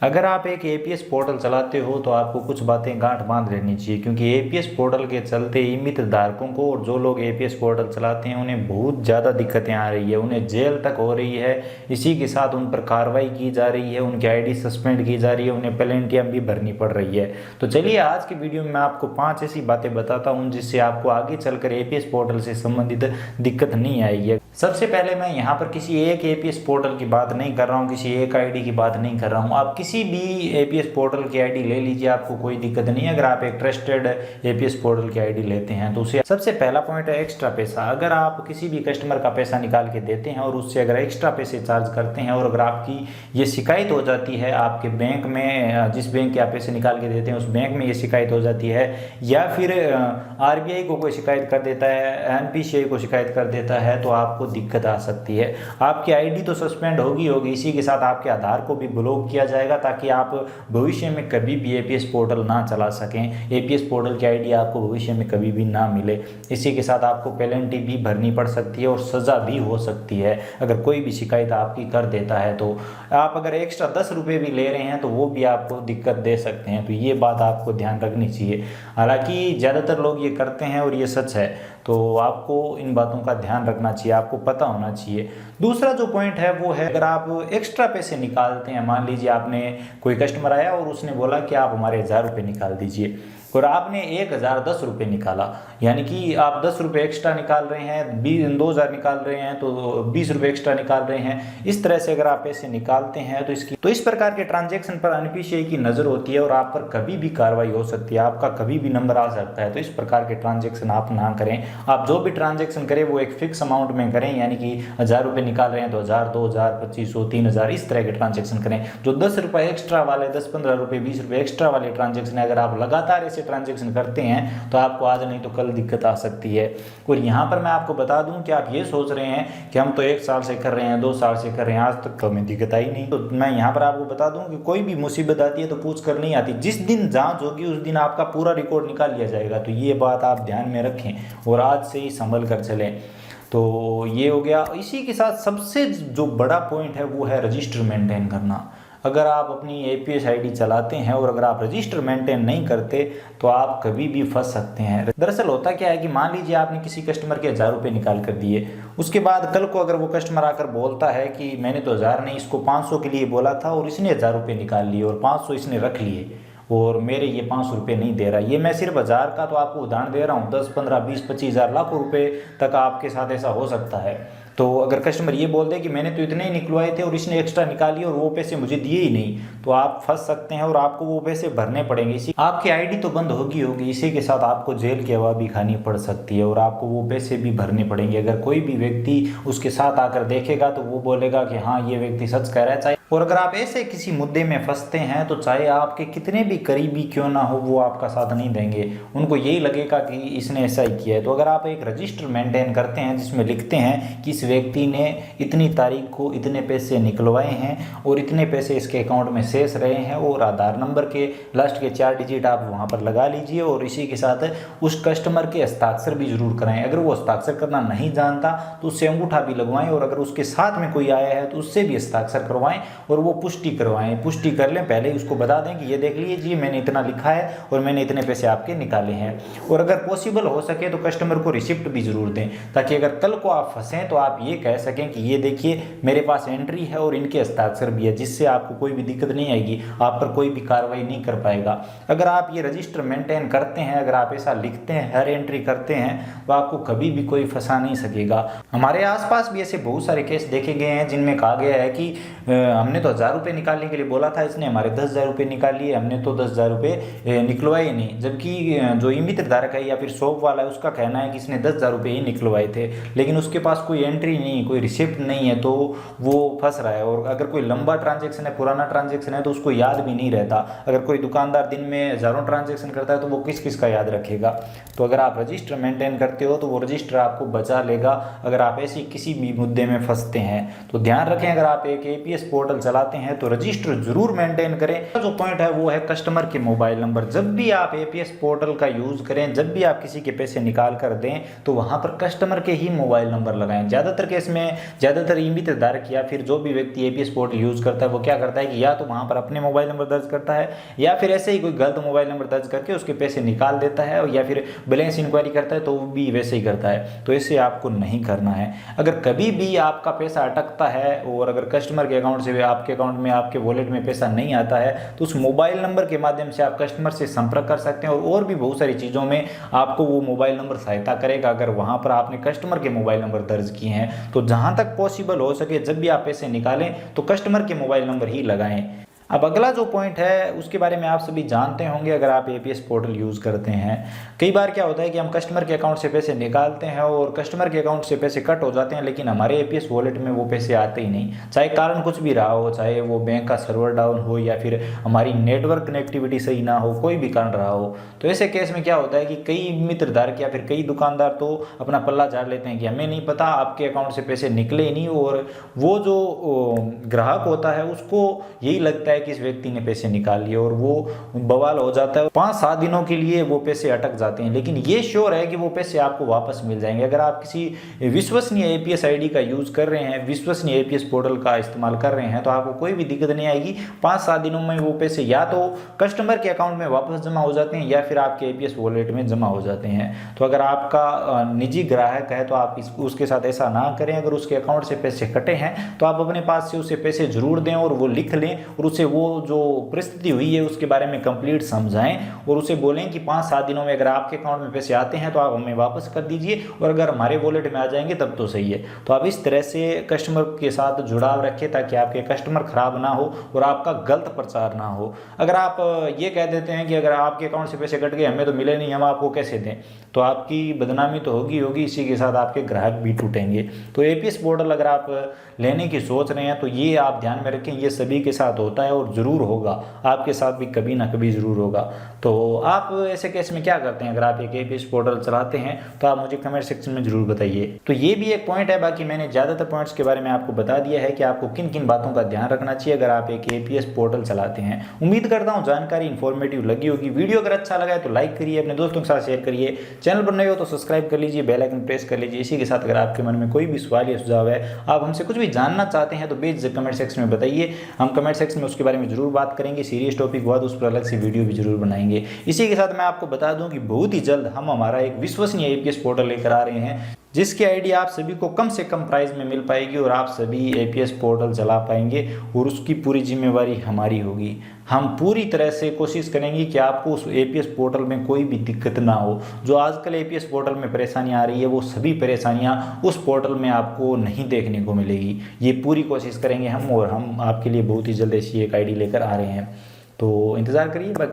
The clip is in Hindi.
अगर आप एक एपीएस पोर्टल चलाते हो तो आपको कुछ बातें गांठ बांध लेनी चाहिए, क्योंकि एपीएस पोर्टल के चलते ई-मित्र धारकों को और जो लोग एपीएस पोर्टल चलाते हैं उन्हें बहुत ज़्यादा दिक्कतें आ रही है, उन्हें जेल तक हो रही है। इसी के साथ उन पर कार्रवाई की जा रही है, उनकी आईडी सस्पेंड की जा रही है, उन्हें पेनल्टियाँ भी भरनी पड़ रही है। तो चलिए आज की वीडियो में मैं आपको 5 ऐसी बातें बताता हूँ जिससे आपको आगे चलकर एपीएस पोर्टल से संबंधित दिक्कत नहीं आएगी। सबसे पहले मैं यहाँ पर किसी एक एपीएस पोर्टल की बात नहीं कर रहा हूँ, किसी एक आईडी की बात नहीं कर रहा हूँ। आप किसी भी एपीएस पोर्टल की आईडी ले लीजिए, आपको कोई दिक्कत नहीं है। अगर आप एक ट्रस्टेड एपीएस पोर्टल की आईडी लेते हैं तो उसे सबसे पहला पॉइंट है एक्स्ट्रा पैसा। अगर आप किसी भी कस्टमर का पैसा निकाल के देते हैं और उससे अगर एक्स्ट्रा पैसे चार्ज करते हैं और अगर आपकी ये शिकायत हो जाती है आपके बैंक में, जिस बैंक के आप पैसे निकाल के देते हैं उस बैंक में ये शिकायत हो जाती है, या फिर आरबीआई को कोई शिकायत कर देता है, एनपीसीआई को शिकायत कर देता है, तो आपको दिक्कत आ सकती है। आपकी आईडी तो सस्पेंड होगी, इसी के साथ आपके आधार को भी ब्लॉक किया जाएगा ताकि आप भविष्य में कभी भी एपीएस पोर्टल ना चला सकें, एपीएस पोर्टल की आईडी आपको भविष्य में कभी भी ना मिले। इसी के साथ आपको पेनल्टी भी भरनी पड़ सकती है और सज़ा भी हो सकती है अगर कोई भी शिकायत आपकी कर देता है। तो आप अगर एक्स्ट्रा 10 रुपये भी ले रहे हैं तो वो भी आपको दिक्कत दे सकते हैं, तो ये बात आपको ध्यान रखनी चाहिए। हालांकि ज़्यादातर लोग ये करते हैं और ये सच है, तो आपको इन बातों का ध्यान रखना चाहिए, आपको पता होना चाहिए। दूसरा जो पॉइंट है वो है, अगर आप एक्स्ट्रा पैसे निकालते हैं, मान लीजिए आपने कोई कस्टमर आया और उसने बोला कि आप हमारे 1000 रुपये निकाल दीजिए और आपने 1010 रुपये निकाला, यानी कि आप 10 रुपये एक्स्ट्रा निकाल रहे हैं, 2000 निकाल रहे हैं तो 20 रुपये एक्स्ट्रा निकाल रहे हैं। इस तरह से अगर आप पैसे निकालते हैं तो इस प्रकार के ट्रांजैक्शन पर एनपीसीआई की नज़र होती है और आप पर कभी भी कार्रवाई हो सकती है, आपका कभी भी नंबर आ सकता है। तो इस प्रकार के ट्रांजैक्शन आप ना करें। आप जो भी ट्रांजैक्शन करें वो एक फिक्स अमाउंट में करें, यानी कि 1000 रुपये निकाल रहे हैं तो 1000, 2000, 2500, 3000 इस तरह के ट्रांजैक्शन करें। जो 10 रुपये एक्स्ट्रा वाले, 10-15 रुपये, 20 रुपये एक्स्ट्रा वाले ट्रांजैक्शन है, अगर आप लगातार ऐसे ट्रांजैक्शन करते हैं तो आपको आज नहीं तो कल दिक्कत आ सकती है। और यहाँ पर मैं आपको बता दूं कि आप ये सोच रहे हैं कि हम तो 1 साल से कर रहे हैं, 2 साल से कर रहे हैं, आज तक तो हमें दिक्कत आई नहीं। तो मैं यहाँ पर आपको बता दूं कि कोई भी मुसीबत आती है तो पूछ कर नहीं आती। जिस दिन जांच होगी उस दिन आपका पूरा रिकॉर्ड निकाल लिया जाएगा। तो ये बात आप ध्यान में रखें और आज से ही संभल कर चलें। तो ये हो गया। इसी के साथ सबसे जो बड़ा पॉइंट है वो है रजिस्टर मेंटेन करना। अगर आप अपनी एपीएस आईडी चलाते हैं और अगर आप रजिस्टर मेंटेन नहीं करते तो आप कभी भी फंस सकते हैं। दरअसल होता क्या है कि मान लीजिए आपने किसी कस्टमर के 1000 रुपये निकाल कर दिए, उसके बाद कल को अगर वो कस्टमर आकर बोलता है कि मैंने तो 1000 नहीं, इसको 500 के लिए बोला था और इसने 1000 रुपये निकाल लिए और 500 इसने रख लिए और मेरे ये 500 रुपये नहीं दे रहा। ये मैं सिर्फ 1000 का तो आपको उदाहरण दे रहा हूँ, 10, 15, 20, 25 हज़ार, लाखों रुपए तक आपके साथ ऐसा हो सकता है। तो अगर कस्टमर ये बोल दे कि मैंने तो इतने ही निकलवाए थे और इसने एक्स्ट्रा निकाली और वो पैसे मुझे दिए ही नहीं, तो आप फंस सकते हैं और आपको वो पैसे भरने पड़ेंगे। इसी आपकी आईडी तो बंद होगी, इसी के साथ आपको जेल की हवा भी खानी पड़ सकती है और आपको वो पैसे भी भरने पड़ेंगे। अगर कोई भी व्यक्ति उसके साथ आकर देखेगा तो वो बोलेगा कि हाँ ये व्यक्ति सच कह रहा है। और अगर आप ऐसे किसी मुद्दे में फंसते हैं तो चाहे आपके कितने भी करीबी क्यों ना हो वो आपका साथ नहीं देंगे, उनको यही लगेगा कि इसने ऐसा ही किया है। तो अगर आप एक रजिस्टर मेंटेन करते हैं जिसमें लिखते हैं कि इस व्यक्ति ने इतनी तारीख को इतने पैसे निकलवाए हैं और इतने पैसे इसके अकाउंट में शेष रहे हैं, और आधार नंबर के लास्ट के 4 डिजिट आप वहाँ पर लगा लीजिए और इसी के साथ उस कस्टमर के हस्ताक्षर भी जरूर कराएं। अगर वो हस्ताक्षर करना नहीं जानता तो उससे अंगूठा भी लगवाएं और अगर उसके साथ में कोई आया है तो उससे भी हस्ताक्षर करवाएं और वो पुष्टि करवाएं। पुष्टि कर लें, पहले ही उसको बता दें कि ये देख लीजिए मैंने इतना लिखा है और मैंने इतने पैसे आपके निकाले हैं। और अगर पॉसिबल हो सके तो कस्टमर को रिसिप्ट भी जरूर दें, ताकि अगर कल को आप फंसें तो आप ये कह सकें कि ये देखिए मेरे पास एंट्री है और इनके हस्ताक्षर भी है, जिससे आपको कोई भी दिक्कत नहीं आएगी, आप पर कोई भी कार्रवाई नहीं कर पाएगा। अगर आप ये रजिस्टर मेंटेन करते हैं, अगर आप ऐसा लिखते हैं, हर एंट्री करते हैं, तो आपको कभी भी कोई फंसा नहीं सकेगा। हमारे आसपास भी ऐसे बहुत सारे केस देखे गए हैं जिनमें कहा गया है कि हमने तो 1000 रुपये निकालने के लिए बोला था, इसने हमारे 10,000 रुपये निकाल लिए, हमने तो 10,000 रुपये निकलवाए नहीं। जबकि जो ई-मित्र धारक है या फिर शॉप वाला है उसका कहना है कि इसने 10,000 रुपये ही निकलवाए थे, लेकिन उसके पास कोई एंट्री नहीं, कोई रिसिप्ट नहीं है, तो वो फंस रहा है। और अगर कोई लंबा ट्रांजेक्शन है, पुराना ट्रांजेक्शन है, तो उसको याद भी नहीं रहता। अगर कोई दुकानदार दिन में हज़ारों ट्रांजेक्शन करता है तो वो किस किस का याद रखेगा। तो अगर आप रजिस्टर मेंटेन करते हो तो वो रजिस्टर आपको बचा लेगा अगर आप ऐसी किसी भी मुद्दे में फंसते हैं। तो ध्यान रखें, अगर आप एक एपीएस पोर्टल चलाते हैं तो रजिस्टर जरूर मेंटेन करें। जो पॉइंट है वो है कस्टमर के मोबाइल नंबर। जब भी आप एपीएस पोर्टल का यूज करें, जब भी आप किसी के पैसे निकाल कर दें तो वहां पर कस्टमर के ही मोबाइल नंबर लगाएं। ज्यादातर केस में ज्यादातर ईमित धारक या फिर जो भी व्यक्ति एपीएस पोर्टल यूज करता है वो क्या करता है कि या तो वहां पर अपने मोबाइल नंबर दर्ज करता है या फिर ऐसे ही कोई गलत मोबाइल नंबर दर्ज करके उसके पैसे निकाल देता है, या फिर बैलेंस इंक्वायरी करता है तो वो भी वैसे ही करता है। तो ऐसे आपको नहीं करना है। अगर कभी भी आपका पैसा अटकता है और अगर कस्टमर के अकाउंट से आपके अकाउंट में आपके वॉलेट में पैसा नहीं आता है तो उस मोबाइल नंबर के माध्यम से आप कस्टमर से संपर्क कर सकते हैं और भी बहुत सारी चीज़ों में आपको वो मोबाइल नंबर सहायता करेगा। अगर वहां पर आपने कस्टमर के मोबाइल नंबर दर्ज किए हैं तो जहां तक पॉसिबल हो सके जब भी आप पैसे निकालें तो कस्टमर के मोबाइल नंबर ही लगाएं। अब अगला जो पॉइंट है उसके बारे में आप सभी जानते होंगे। अगर आप एपीएस पोर्टल यूज़ करते हैं, कई बार क्या होता है कि हम कस्टमर के अकाउंट से पैसे निकालते हैं और कस्टमर के अकाउंट से पैसे कट हो जाते हैं, लेकिन हमारे एपीएस वॉलेट में वो पैसे आते ही नहीं। चाहे कारण कुछ भी रहा हो, चाहे वो बैंक का सर्वर डाउन हो या फिर हमारी नेटवर्क कनेक्टिविटी सही ना हो, कोई भी कारण रहा हो। तो ऐसे केस में क्या होता है कि कई मित्रधारक या फिर कई दुकानदार तो अपना पल्ला झाड़ लेते हैं कि हमें नहीं पता, आपके अकाउंट से पैसे निकले ही नहीं, और वो जो ग्राहक होता है उसको यही लगता है कि इस व्यक्ति ने पैसे निकाल लिए और वो बवाल हो जाता है। 5-7 दिनों के लिए वो पैसे अटक जाते हैं, लेकिन ये श्योर है कि वो पैसे आपको वापस मिल जाएंगे। अगर आप किसी विश्वसनीय एपीएस आईडी का यूज कर रहे हैं, विश्वसनीय एपीएस पोर्टल का इस्तेमाल कर रहे हैं तो आपको कोई भी दिक्कत नहीं आएगी। 5-7 दिनों में वो पैसे या तो कस्टमर के अकाउंट में वापस जमा हो जाते हैं या फिर आपके एपीएस वॉलेट में जमा हो जाते हैं। तो अगर आपका निजी ग्राहक है तो आप उसके साथ ऐसा ना करें। अगर उसके अकाउंट से पैसे कटे हैं तो आप अपने पास से उसे पैसे जरूर दें और वो लिख लें और उसे वो जो परिस्थिति हुई है उसके बारे में कंप्लीट समझाएं और उसे बोलें कि 5-7 दिनों में अगर आपके अकाउंट में पैसे आते हैं तो आप हमें वापस कर दीजिए, और अगर हमारे वॉलेट में आ जाएंगे तब तो सही है। तो आप इस तरह से कस्टमर के साथ जुड़ाव रखें ताकि आपके कस्टमर खराब ना हो और आपका गलत प्रचार ना हो। अगर आप ये कह देते हैं कि अगर आपके अकाउंट से पैसे कट गए, हमें तो मिले नहीं, हम आपको कैसे दें, तो आपकी बदनामी तो होगी, इसी के साथ आपके ग्राहक भी टूटेंगे। तो एपीएस पोर्टल अगर आप लेने की सोच रहे हैं तो ये आप ध्यान में रखें, ये सभी के साथ होता है और जरूर होगा, आपके साथ भी कभी ना कभी जरूर होगा। तो आप ऐसे केस में क्या करते हैं? अगर आप एक एपीएस पोर्टल चलाते हैं तो आप मुझे कमेंट सेक्शन में जरूर बताइए। तो ये भी एक पॉइंट है। बाकी मैंने ज़्यादातर पॉइंट्स के बारे में आपको बता दिया है कि आपको किन किन बातों का ध्यान रखना चाहिए अगर आप एक एपीएस पोर्टल चलाते हैं। उम्मीद करता हूँ जानकारी इन्फॉर्मेटिव लगी होगी। वीडियो अगर अच्छा लगा है तो लाइक करिए, अपने दोस्तों के साथ शेयर करिए, चैनल पर नए हो तो सब्सक्राइब कर लीजिए, बेल आइकन प्रेस कर लीजिए। इसी के साथ अगर आपके मन में कोई भी सवाल या सुझाव है, आप हमसे कुछ भी जानना चाहते हैं तो बेझिझक कमेंट सेक्शन में बताइए। हम कमेंट सेक्शन में उसके बारे में जरूर बात करेंगे। सीरियस टॉपिक हुआ तो उस पर अलग से वीडियो भी जरूर बनाएंगे। इसी के साथ मैं आपको बता दूं कि बहुत ही जल्द हम हमारा एक विश्वसनीय एपीएस पोर्टल लेकर आ रहे हैं जिसकी आईडी आप सभी को कम से कम प्राइस में मिल पाएगी और आप सभी एपीएस पोर्टल चला पाएंगे और उसकी पूरी जिम्मेवारी हमारी होगी। हम पूरी तरह से कोशिश करेंगे कि आपको उस एपीएस पोर्टल में कोई भी दिक्कत ना हो। जो आजकल एपीएस पोर्टल में परेशानियां आ रही है वो सभी परेशानियां उस पोर्टल में आपको नहीं देखने को मिलेगी। ये पूरी कोशिश करेंगे हम, और हम आपके लिए बहुत ही जल्द ऐसी एक आईडी लेकर आ रहे हैं। तो इंतज़ार करिए।